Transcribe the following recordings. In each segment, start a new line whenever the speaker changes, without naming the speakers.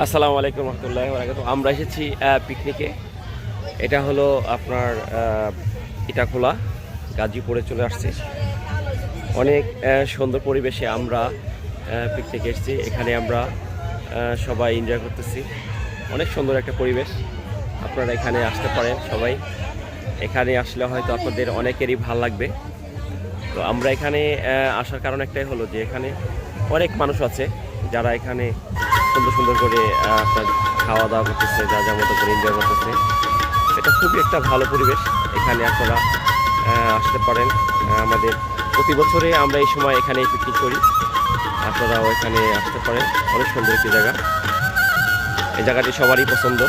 আসসালামু আলাইকুম রহমতুল্লাহি ওয়া বারাকাতুহু। আমরা এসেছি পিকনিকে। এটা হলো আপনার ইটাখোলা, গাজীপুরে চলে আসছে। অনেক সুন্দর পরিবেশে আমরা পিকনিকে এসেছি। এখানে আমরা সবাই এনজয় করতেছি। অনেক সুন্দর একটা পরিবেশ। আপনারা এখানে আসতে পারেন সবাই। এখানে আসলে হয়তো আপনাদের অনেকেরই ভালো লাগবে। তো আমরা এখানে আসার কারণ একটাই হলো যে এখানে অনেক মানুষ আছে যারা এখানে সুন্দর সুন্দর করে আপনার খাওয়া দাওয়া করতেছে, যা যা মতো করে এনজয় করতেছে। এটা খুবই একটা ভালো পরিবেশ। এখানে আপনারা আসতে পারেন। আমাদের প্রতি বছরে আমরা এই সময় এখানে পিকনিক করি। আপনারাও এখানে আসতে পারেন। অনেক সুন্দর একটি জায়গা। এই জায়গাটি সবারই পছন্দ।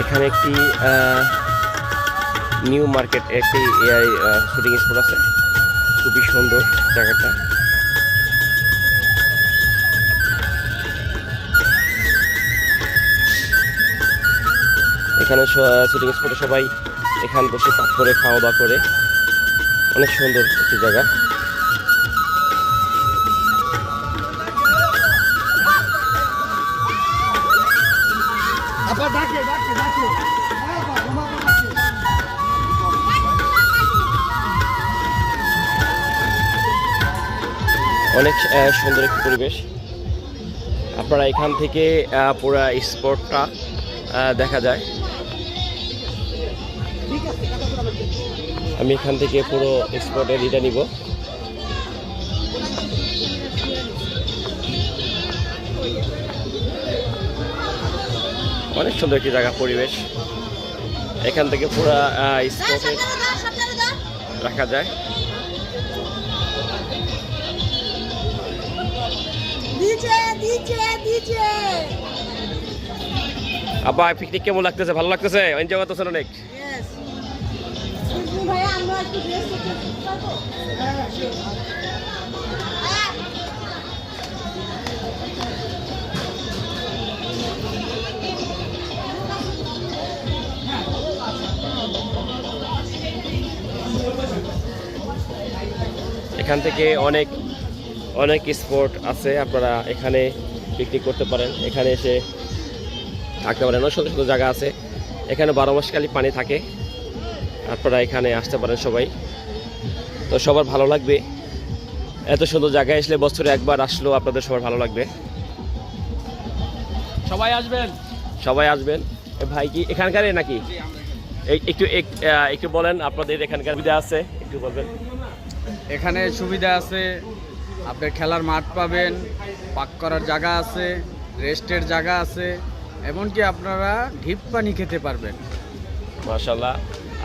এখানে একটি নিউ মার্কেট একটি এআই শুটিং স্পট আছে। খুবই সুন্দর জায়গাটা। এখানে শুটিং স্পটে সবাই এখানে বসে পাথরে খাওয়া দাওয়া করে। অনেক সুন্দর একটি জায়গা। অনেক সুন্দর একটি পরিবেশ। আপনারা এখান থেকে পুরো স্পটটা দেখা যায়। আমি এখান থেকে পুরো স্পটের এটা নিব। অনেক সুন্দর একটি জায়গা, পরিবেশ। এখান থেকে পুরো স্পটে রাখা যায়। আব্বা পিকনিক কেমন লাগতেছে? ভালো লাগতেছে? এনজয় করতেছেন অনেক? এখান থেকে অনেক অনেক স্পট আছে। আপনারা এখানে পিকনিক করতে পারেন। এখানে এসে থাকতে পারেন। অনেক সুন্দর সুন্দর জায়গা আছে। এখানে 12 মাসকালই পানি থাকে। আপনারা এখানে আসতে পারেন সবাই। তো সবার ভালো লাগবে। এত সুন্দর জায়গায় আসলে বছরে একবার আসলেও আপনাদের সবার ভালো লাগবে।
সবাই আসবেন,
সবাই আসবেন। ভাই কি এখানকারই নাকি? একটু একটু বলেন আপনাদের এখানকার সুবিধা আছে, একটু বলবেন।
এখানে সুবিধা আছে, আপনার খেলার মাঠ পাবেন, পাক করার জায়গা আছে, রেস্টের জায়গা আছে, এমনকি আপনারা ঢিপ পানি খেতে পারবেন।
মাশাআল্লাহ।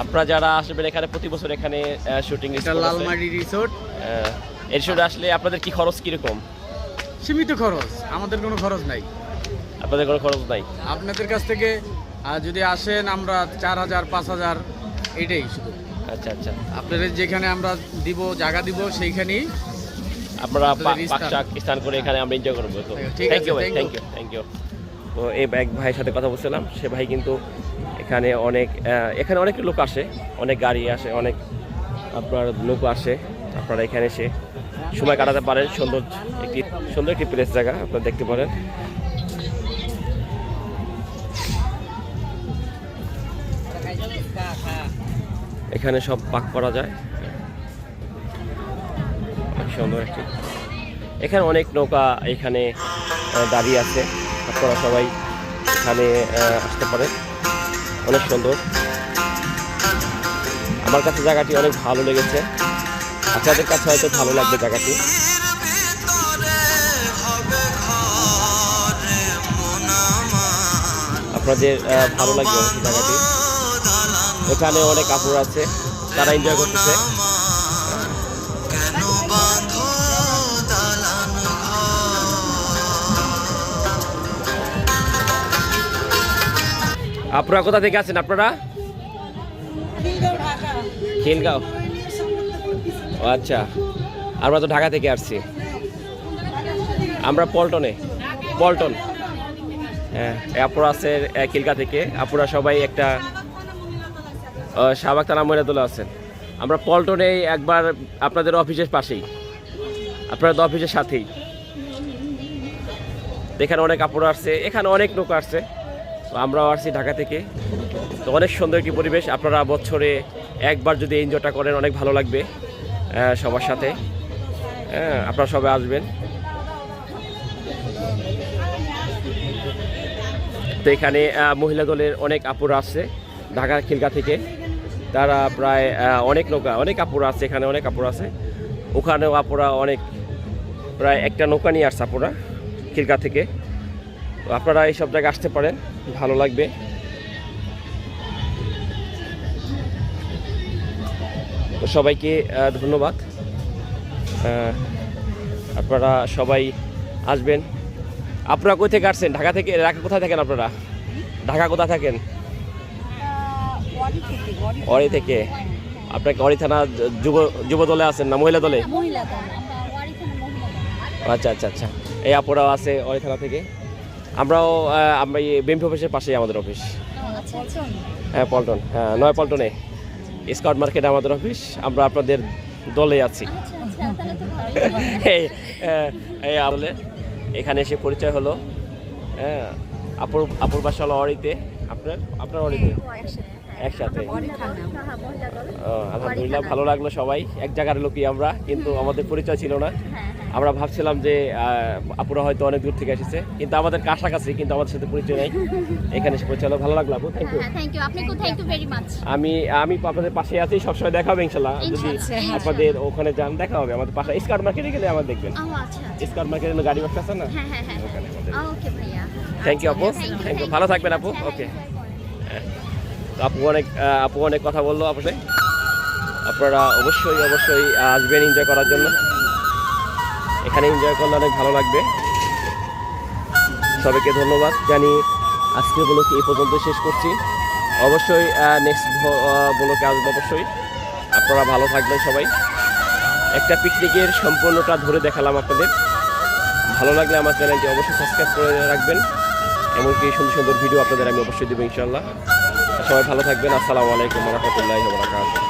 আপনারা যারা আসবেন এখানে প্রতি বছর এখানে শুটিং
এটা লালমাটি রিসোর্ট।
এর সাথে আসলে আপনাদের কি খরচ কিরকম?
সীমিত খরচ, আমাদের কোনো খরচ নাই।
আপনাদের কোনো খরচ নাই?
আপনাদের কাছ থেকে যদি আসেন আমরা 4000 5000 এটাই শুধু।
আচ্ছা আচ্ছা।
আপনাদের যেখানে আমরা দিব জায়গা দিব সেইখানেই
আপনারা পাক স্থান করে এখানে আমরা এনজয় করবো। তো থ্যাংক ইউ ভাই, থ্যাংক ইউ থ্যাংক ইউ। তো এই এক ভাইয়ের সাথে কথা বলছিলাম। সে ভাই কিন্তু এখানে অনেক লোক আসে, অনেক গাড়ি আসে, অনেক আপনার লোক আসে। আপনারা এখানে এসে সময় কাটাতে পারেন। সুন্দর একটি প্লেস জায়গা আপনারা দেখতে পারেন। এখানে সব পাক করা যায়। সুন্দর একটি, এখানে অনেক নৌকা এখানে দাঁড়িয়ে আছে। আপনারা সবাই এখানে আসতে পারেন। অনেক সুন্দর। আমার কাছে জায়গাটি অনেক ভালো লেগেছে। আপনাদের কাছে হয়তো ভালো লাগবে জায়গাটি। আপনাদের ভালো লাগবে জায়গাটি। এখানে অনেক কাপড় আছে, তারা এনজয় করতেছে। আপনারা কোথা থেকে আছেন? আপনারা খিলগাঁও। ও আচ্ছা, আমরা তো ঢাকা থেকে আসছি। আমরা পল্টন। হ্যাঁ, আপুরা আছে কিলকা থেকে। আপুরা সবাই একটা শাহবাগ থানা ময়নাতলা আছেন। আমরা পল্টনে একবার আপনাদের অফিসের পাশেই, আপনাদের অফিসের সাথেই। এখানে অনেক আপুরা আসছে, এখানে অনেক লোক আসছে। তো আমরাও আসছি ঢাকা থেকে। তো অনেক সুন্দর একটি পরিবেশ। আপনারা বছরে একবার যদি এনজয়টা করেন অনেক ভালো লাগবে সবার সাথে। হ্যাঁ, আপনারা সবাই আসবেন। তো এখানে মহিলা দলের অনেক আপুরা আসছে ঢাকা খিলকা থেকে। তারা প্রায় অনেক আপুরা আছে, এখানে অনেক আপুরা আছে। ওখানেও আপুরা অনেক, প্রায় একটা নৌকা নিয়ে আসছে আপুরা খিলকা থেকে। তো আপনারা এইসব জায়গায় আসতে পারেন, ভালো লাগবে। তো সবাইকে ধন্যবাদ। আপনারা সবাই আসবেন। আপনারা কোথা থেকে আসছেন? ঢাকা থেকে? ঢাকা কোথায় থাকেন আপনারা? ঢাকা কোথায় থাকেন? ওয়ারি থেকে। আপনাকে ওয়ারি থানা যুব দলে আছেন না মহিলা দলে? আচ্ছা আচ্ছা আচ্ছা। এই আপুরাও আছে ওয়ারি থানা থেকে। আমরাও আমরা বিএমপি অফিসের পাশেই আমাদের অফিস। হ্যাঁ, পল্টন। হ্যাঁ, নয় পল্টনে স্কাউট মার্কেটে আমাদের অফিস। আমরা আপনাদের দলে আছি। এই আমলে এখানে এসে পরিচয় হলো। হ্যাঁ, আপুর বাসা হলো অরিতে। আপনার অরিতে একসাথে। আলহামদুলিল্লাহ, ভালো লাগলো। সবাই এক জায়গার লোকই আমরা, কিন্তু আমাদের পরিচয় ছিল না। আমরা ভাবছিলাম যে আপুরা হয়তো অনেক দূর থেকে এসেছে, কিন্তু আমাদের কাছাকাছি, কিন্তু আমাদের সাথে পরিচয় নেই। এখানে এসে পরিচয় হলো, ভালো লাগলো আপু। Thank you. আমি আপনাদের পাশে আছি, সবসময় দেখা হবে ইনশাল্লাহ। যদি আপনাদের ওখানে যান দেখা হবে। আমাদের পাশে স্কাউট মার্কেটে গেলে আমার দেখবেন। স্কাউট মার্কেটে গাড়ি বাস আছে না, ওখানে আমাদের। থ্যাংক ইউ আপু, থ্যাংক ইউ। ভালো থাকবেন আপু। ওকে। আপু অনেক কথা বললো আপনাদের। আপনারা অবশ্যই আসবেন এনজয় করার জন্য। এখানে এনজয় করলে অনেক ভালো লাগবে। সবাইকে ধন্যবাদ জানি। আজকে ব্লগ এই পর্যন্ত শেষ করছি। অবশ্যই নেক্সট ব্লগে আসবো অবশ্যই। আপনারা ভালো থাকবেন সবাই। একটা পিকনিকের সম্পূর্ণটা ধরে দেখালাম আপনাদের। ভালো লাগলে আমার চ্যানেলটি অবশ্যই সাবস্ক্রাইব করে রাখবেন। এমনকি সুন্দর সুন্দর ভিডিও আপনাদের আমি অবশ্যই দেবো ইনশাআল্লাহ। সবাই ভালো থাকবেন। আসসালামু আলাইকুম ওয়া রাহমাতুল্লাহি ওয়া বারাকাতুহু।